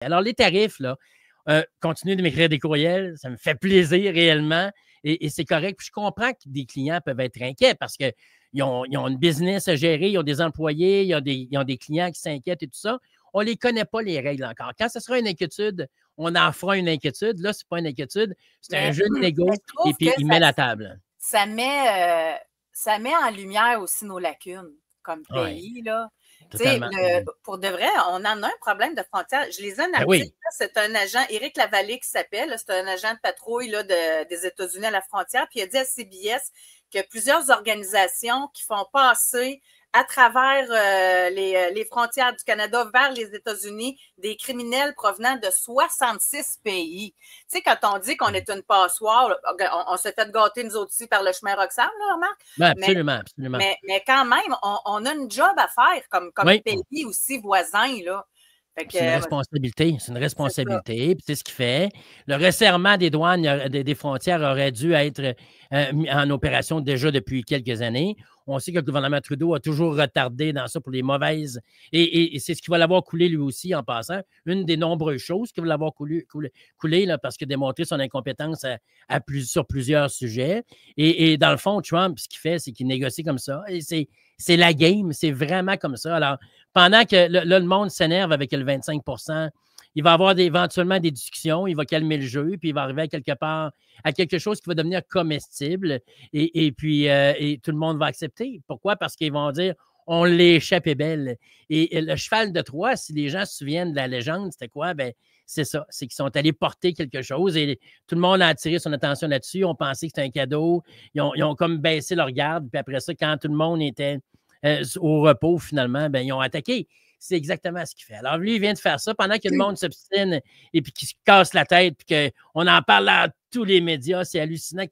Alors, les tarifs, là, continuez de m'écrire des courriels, ça me fait plaisir réellement et c'est correct. Puis je comprends que des clients peuvent être inquiets parce qu'ils ont une business à gérer, ils ont des employés, ils ont des clients qui s'inquiètent et tout ça. On ne les connaît pas, les règles encore. Quand ce sera une inquiétude, on en fera une inquiétude. Là, ce n'est pas une inquiétude, c'est un jeu de négo et puis il met la table. Ça met en lumière aussi nos lacunes comme pays, là. Pour de vrai, on en a un problème de frontière. Je lisais un article, c'est un agent, Éric Lavallée qui s'appelle, c'est un agent de patrouille là, des États-Unis à la frontière, puis il a dit à CBS qu'il y a plusieurs organisations qui font passer à travers les frontières du Canada vers les États-Unis des criminels provenant de 66 pays. Tu sais, quand on dit qu'on est une passoire, on s'est fait gâter nous autres aussi par le chemin Roxham, là, Marc? Ben, absolument, absolument. Mais quand même, on a une job à faire comme pays aussi voisin, là. C'est une responsabilité. C'est une responsabilité. Puis c'est ce qui fait. Le resserrement des douanes, des frontières aurait dû être en opération déjà depuis quelques années. On sait que le gouvernement Trudeau a toujours retardé dans ça pour les mauvaises. Et c'est ce qui va l'avoir coulé lui aussi en passant. Une des nombreuses choses qui va l'avoir coulé là, parce qu'il a démontré son incompétence sur plusieurs sujets. Et dans le fond, Trump, ce qu'il fait, c'est qu'il négocie comme ça. Et c'est la game. C'est vraiment comme ça. Alors, pendant que le monde s'énerve avec le 25 %, il va avoir éventuellement des discussions, il va calmer le jeu, puis il va arriver à quelque part à quelque chose qui va devenir comestible et puis tout le monde va accepter. Pourquoi? Parce qu'ils vont dire on l'échappait belle. Et le cheval de Troie, si les gens se souviennent de la légende, c'était quoi? Ben, c'est ça, c'est qu'ils sont allés porter quelque chose et tout le monde a attiré son attention là-dessus. On pensait que c'était un cadeau. Ils ont comme baissé leur garde. Puis après ça, quand tout le monde était au repos, finalement, ben, ils ont attaqué. C'est exactement ce qu'il fait. Alors, lui, il vient de faire ça pendant que le monde s'obstine et puis qu'il se casse la tête puis qu'on en parle à tous les médias. C'est hallucinant